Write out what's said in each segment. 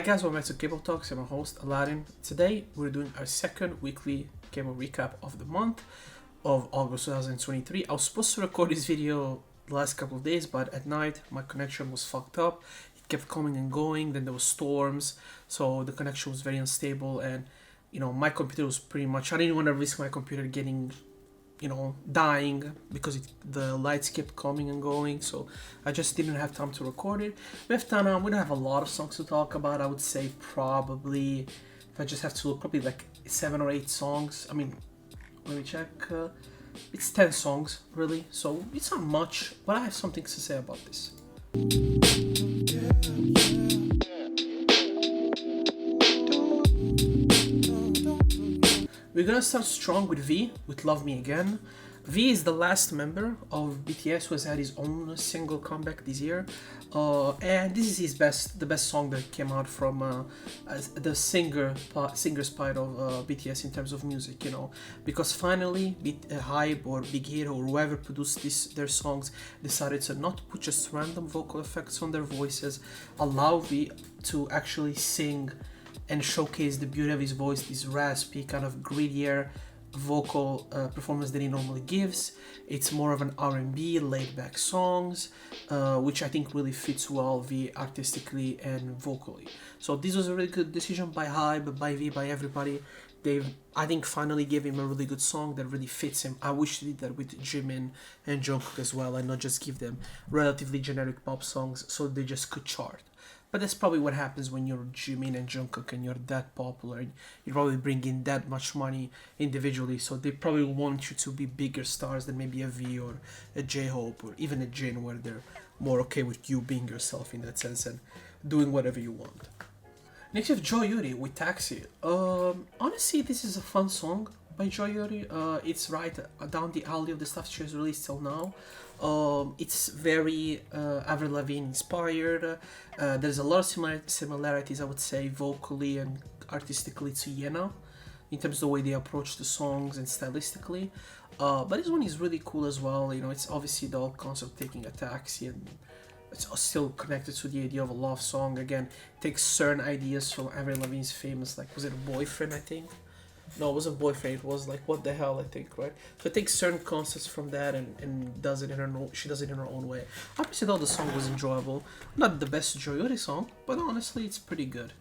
guys, welcome back to Kpop Talks. I'm your host Aladdin. Today we're doing our second weekly Kpop recap of the month of August 2023. I was supposed to record this video the last couple of days, but at night my connection was fucked up. It kept coming and going, then there was storms, so the connection was very unstable, and my computer was pretty much, I didn't want to risk my computer getting dying because the lights kept coming and going, so I just didn't have time to record it. We don't have a lot of songs to talk about. I would say probably, if I just have to look, probably like 7 or 8 songs. I mean, let me check. It's 10 songs really, so it's not much, but I have some things to say about this. We're gonna start strong with V, with Love Me Again. V is the last member of BTS who has had his own single comeback this year, and this is the best song that came out from the singer's part of BTS in terms of music, because finally Hype or Big Hit or whoever produced their songs decided to not put just random vocal effects on their voices, allow V to actually sing and showcase the beauty of his voice, this raspy, kind of grittier vocal performance that he normally gives. It's more of an R&B, laid-back songs, which I think really fits well V artistically and vocally. So this was a really good decision by Hybe, by V, by everybody. I think, finally gave him a really good song that really fits him. I wish they did that with Jimin and Jungkook as well, and not just give them relatively generic pop songs so they just could chart. But that's probably what happens when you're Jimin and Jungkook and you're that popular, and you probably bring in that much money individually, so they probably want you to be bigger stars than maybe a V or a J-Hope or even a Jin, where they're more okay with you being yourself in that sense and doing whatever you want. Next we have Jo Yuri with Taxi. Honestly, this is a fun song by Jo Yuri. It's right down the alley of the stuff she has released till now. It's very Avril Lavigne inspired. There's a lot of similarities, I would say, vocally and artistically to Yena in terms of the way they approach the songs and stylistically. But this one is really cool as well. It's obviously the whole concept of taking a taxi, and it's still connected to the idea of a love song. Again, takes certain ideas from Avril Lavigne's famous, was it a Boyfriend, I think? No, it wasn't Boyfriend, it was What the Hell, I think, right? So it takes certain concepts from that and does it she does it in her own way. Obviously though, the song was enjoyable. Not the best Jo Yuri song, but honestly it's pretty good.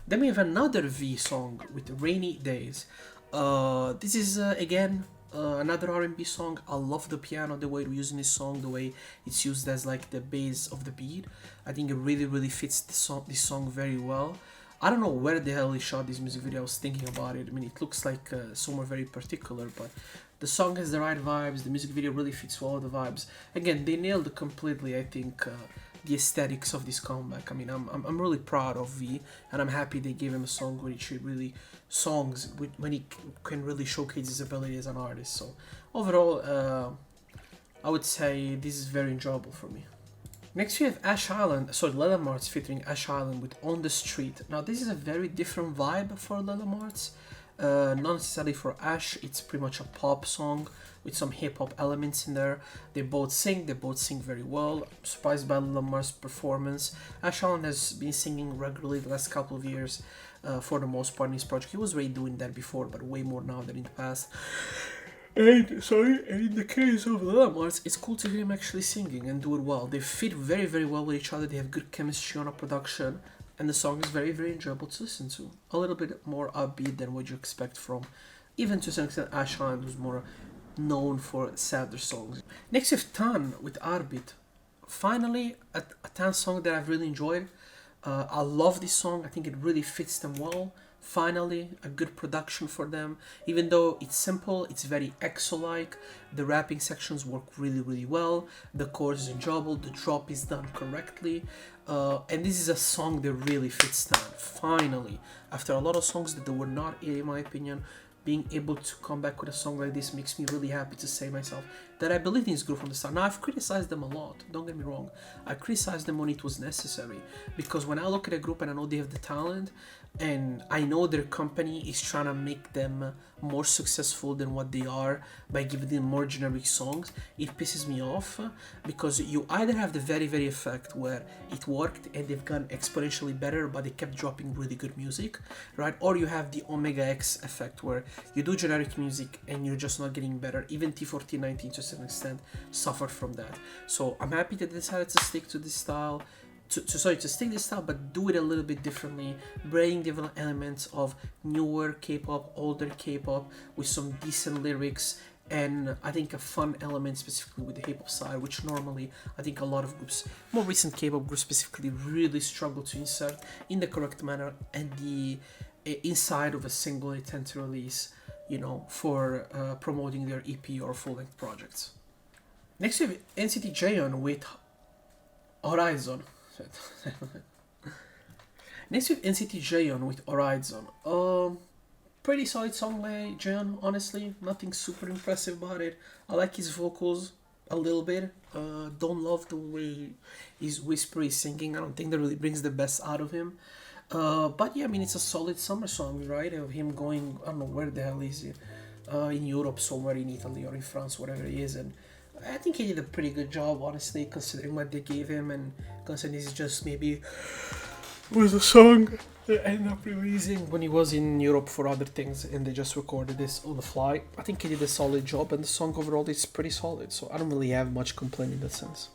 Then we have another V song with Rainy Days. This is again another R&B song. I love the piano, the way we're using this song, the way it's used as the base of the beat. I think it really fits this song very well. I don't know where the hell he shot this music video. I was thinking about it. I mean, it looks like somewhere very particular, but the song has the right vibes. The music video really fits all the vibes. Again, they nailed it completely, I think, the aesthetics of this comeback. I mean, I'm really proud of V, and I'm happy they gave him a song when he can really showcase his ability as an artist. So overall, I would say this is very enjoyable for me. Next we have Lila Marts featuring Ash Island with On the Street. Now this is a very different vibe for Lila Marts, not necessarily for Ash. It's pretty much a pop song with some hip-hop elements in there. They both sing very well. I'm surprised by Lila Marts' performance. Ash Island has been singing regularly the last couple of years for the most part in his project. He was already doing that before, but way more now than in the past. And in the case of Lila Marts, it's cool to hear him actually singing and do it well. They fit very well with each other. They have good chemistry on a production, and the song is very enjoyable to listen to. A little bit more upbeat than what you expect from, even to some extent, Ash Island, who's more known for sadder songs. Next we have Tan with Arbit. Finally, a Tan song that I've really enjoyed. I love this song. I think it really fits them well. Finally, a good production for them. Even though it's simple, it's very EXO-like. The rapping sections work really well. The chorus is enjoyable. The drop is done correctly. And this is a song that really fits Tan. Finally, after a lot of songs that were not, in my opinion, being able to come back with a song like this makes me really happy to say myself that I believe in this group from the start. Now, I've criticized them a lot, don't get me wrong. I criticized them when it was necessary, because when I look at a group and I know they have the talent, and I know their company is trying to make them more successful than what they are by giving them more generic songs, it pisses me off, because you either have the very, very effect where it worked and they've gotten exponentially better but they kept dropping really good music, right? Or you have the Omega X effect where you do generic music and you're just not getting better. Even T1419 to a certain extent suffered from that. So I'm happy that they decided to stick to this style, to stick this style, but do it a little bit differently, bring different elements of newer K-pop, older K-pop with some decent lyrics, and I think a fun element specifically with the hip-hop side, which normally I think a lot of groups, more recent K-pop groups specifically, really struggle to insert in the correct manner and the inside of a single they tend to release, you know, for promoting their EP or full-length projects. Next we have NCT Jaehyun with Horizon. Next we have NCT Jaehyun with Horizon. Pretty solid song by Jaehyun, honestly. Nothing super impressive about it. I like his vocals a little bit. Don't love the way he's whispery singing. I don't think that really brings the best out of him. But yeah, I mean, it's a solid summer song, right? Of him going, I don't know where the hell is it, in Europe somewhere, in Italy or in France, whatever he is, and I think he did a pretty good job, honestly, considering what they gave him, and considering this is just maybe was a song they ended up releasing when he was in Europe for other things, and they just recorded this on the fly. I think he did a solid job, and the song overall is pretty solid, so I don't really have much complaint in that sense.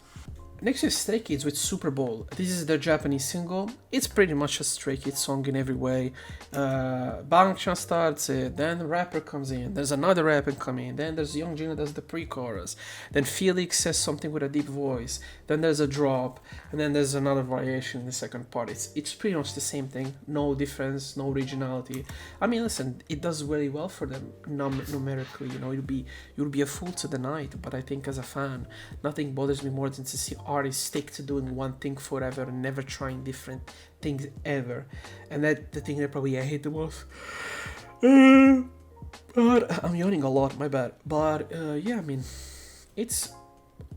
Next is Stray Kids with Super Bowl. This is their Japanese single. It's pretty much a Stray Kids song in every way. Bangchan starts it, then the rapper comes in, there's another rapper coming in, then there's Young Jin does the pre-chorus, then Felix says something with a deep voice, then there's a drop, and then there's another variation in the second part. It's pretty much the same thing, no difference, no originality. I mean, listen, it does very well for them numerically, you know, you'll be a fool to the night, but I think as a fan, nothing bothers me more than to see artists stick to doing one thing forever and never trying different things ever, and that's the thing that probably I hate the most. But I'm yawning a lot, my bad. But yeah, I mean, it's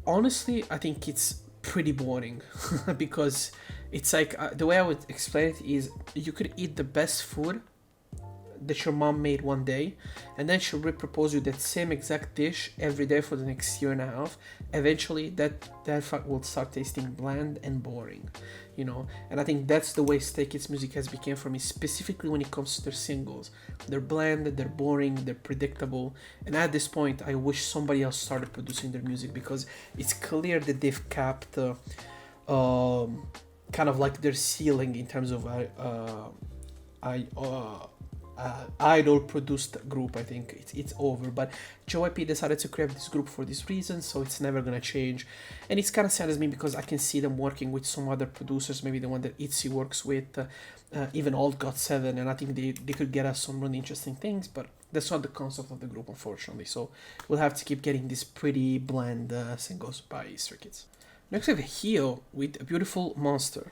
honestly, I think it's pretty boring because it's like the way I would explain it is you could eat the best food that your mom made one day, and then she'll repropose you that same exact dish every day for the next year and a half. Eventually that will start tasting bland and boring, you know. And I think that's the way Stray Kids music has become for me, specifically when it comes to their singles. They're bland, they're boring, they're predictable, and at this point I wish somebody else started producing their music, because it's clear that they've capped kind of like their ceiling in terms of idol produced group. I think it's over, but JYP decided to create this group for this reason, so it's never gonna change. And it's kind of saddens me because I can see them working with some other producers, maybe the one that ITZY works with, even Old GOT7, and I think they could get us some really interesting things, but that's not the concept of the group, unfortunately. So we'll have to keep getting these pretty bland singles by Stray Kids. Next we have Hyo with A Beautiful Monster.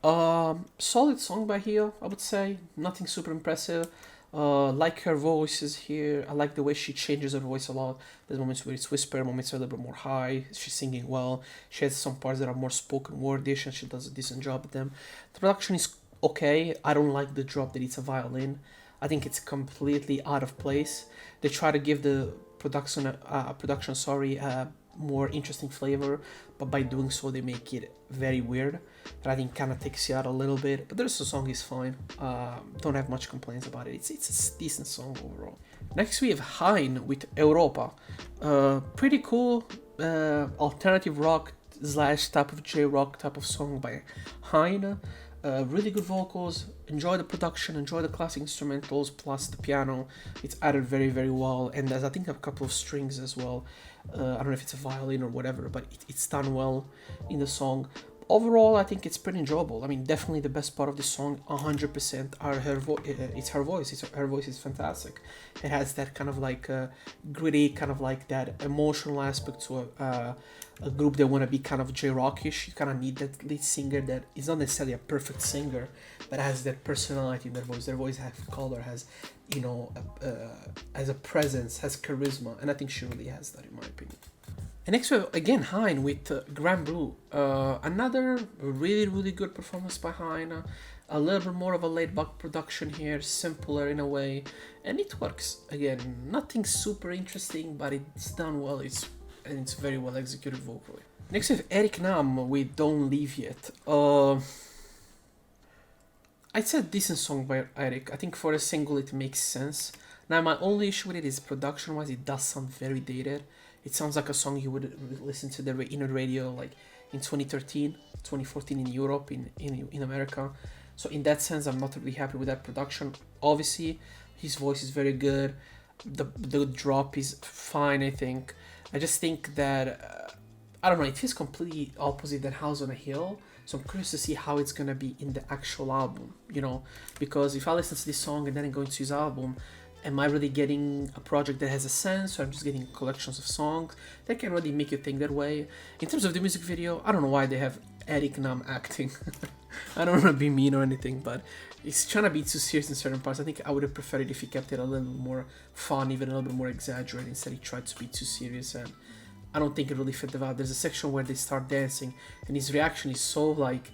Solid song by Hyo, I would say. Nothing super impressive. Like her voices here. I like the way she changes her voice a lot. There's moments where it's whisper, moments where it's a little bit more high. She's singing well. She has some parts that are more spoken wordish, and she does a decent job at them. The production is okay. I don't like the drop that it's a violin. I think it's completely out of place. They try to give the production more interesting flavor, but by doing so they make it very weird. That I think kind of takes you out a little bit, but the rest of the song is fine. Don't have much complaints about it. It's a decent song overall. Next we have Hein with Europa. Pretty cool alternative rock / type of J-rock type of song by Hein. Really good vocals, enjoy the production, enjoy the classic instrumentals plus the piano. It's added very, very well, and there's I think a couple of strings as well. I don't know if it's a violin or whatever, but it's done well in the song. overall, I think it's pretty enjoyable. I mean, definitely the best part of the song, 100%, are her it's her voice. Her voice is fantastic. It has that kind of like gritty, kind of like that emotional aspect to a group that want to be kind of J-rockish. You kind of need that lead singer that is not necessarily a perfect singer, but has that personality in their voice. Their voice has color, has, you know, has a presence, has charisma, and I think she really has that, in my opinion. And next we have again Hein with Grand Blue. Another really good performance by Hein. A little bit more of a laid back production here, simpler in a way, and it works. Again, nothing super interesting, but it's done well. It's very well executed vocally. Next we have Eric Nam with Don't Leave Yet. It's a decent song by Eric. I think for a single it makes sense. Now my only issue with it is production wise, it does sound very dated. It sounds like a song you would listen to in a radio like in 2013, 2014 in Europe, in America. So in that sense, I'm not really happy with that production. Obviously, his voice is very good. The drop is fine, I think. I just think that, I don't know, it feels completely opposite than House on a Hill. So I'm curious to see how it's gonna be in the actual album, you know? Because if I listen to this song and then I go into his album, am I really getting a project that has a sense, or I'm just getting collections of songs? That can really make you think that way. In terms of the music video, I don't know why they have Eric Nam acting. I don't want to be mean or anything, but he's trying to be too serious in certain parts. I think I would have preferred it if he kept it a little more fun, even a little bit more exaggerated, instead he tried to be too serious, and I don't think it really fit the vibe. There's a section where they start dancing, and his reaction is so, like,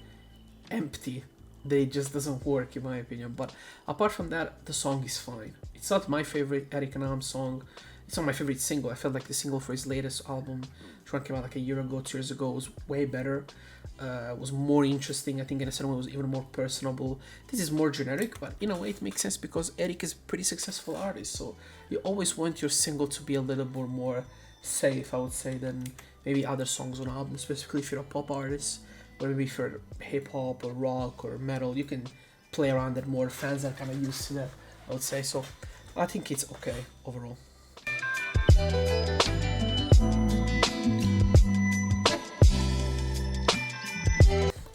empty that it just doesn't work, in my opinion. But apart from that, the song is fine. It's not my favorite Eric Nam song. It's not my favorite single. I felt like the single for his latest album, which one came out like a year ago, 2 years ago, was way better. Was more interesting. I think in a certain way it was even more personable. This is more generic, but in a way it makes sense because Eric is a pretty successful artist. So you always want your single to be a little bit more safe, I would say, than maybe other songs on albums, specifically if you're a pop artist. Or maybe if you're hip-hop or rock or metal, you can play around that more. Fans are kind of used to that, I would say. So I think it's okay overall.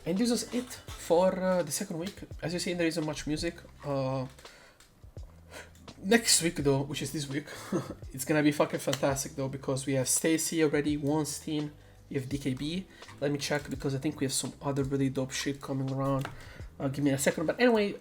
And this was it for the second week. As you see, there isn't much music. Next week though, which is this week, it's gonna be fucking fantastic though, because we have Stacy already, Weinstein, we have DKB. Let me check, because I think we have some other really dope shit coming around. Give me a second. But anyway,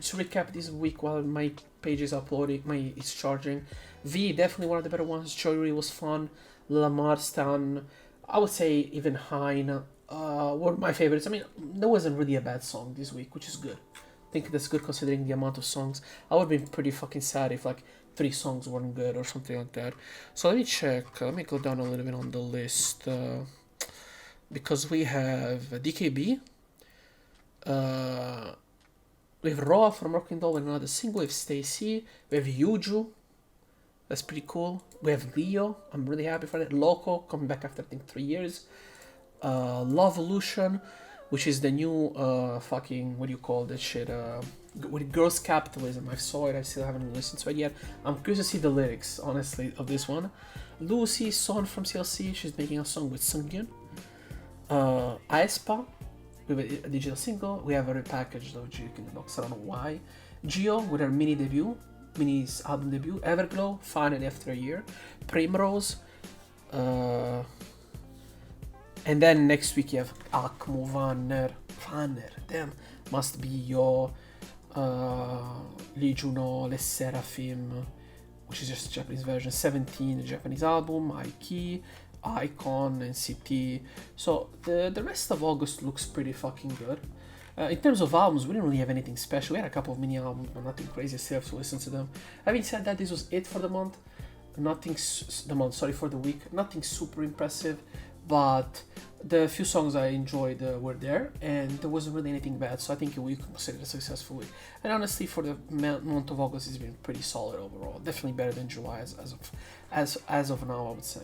to recap this week while my page is uploading, it's charging. V, definitely one of the better ones. Jory was fun. Lamar Stan, I would say even Hein were my favorites. I mean, there wasn't really a bad song this week, which is good. I think that's good considering the amount of songs. I would have been pretty fucking sad if like 3 songs weren't good or something like that. So let me check. Let me go down a little bit on the list. Because we have DKB. We have Raw from Rockin' Doll with another single. We have Stacy. We have Yuju. That's pretty cool. We have Leo. I'm really happy for that. Loco coming back after I think 3 years. Lovolution, which is the new fucking, what do you call that shit? With Girls Capitalism. I saw it. I still haven't listened to it yet. I'm curious to see the lyrics, honestly, of this one. Lucy Son from CLC. She's making a song with Sungyun. Aespa. We have a digital single. We have a repackaged of Juke in the box. I don't know why. Gio with her mini's album debut. Everglow, finally after a year. Primrose. And then next week you have Akmo, Vanner, damn, Must Be Yo, Lee Juno, Les Seraphim, which is just a Japanese version, 17, the Japanese album, Aiki, Icon, NCT. So the rest of August looks pretty fucking good. In terms of albums, we didn't really have anything special. We had a couple of mini albums, but nothing crazy. I still have to listen to them. Having said that, this was it for the month. For the week. Nothing super impressive, but the few songs I enjoyed were there, and there wasn't really anything bad. So I think we consider it a successful week. And honestly, for the month of August, it's been pretty solid overall. Definitely better than July as of now, I would say.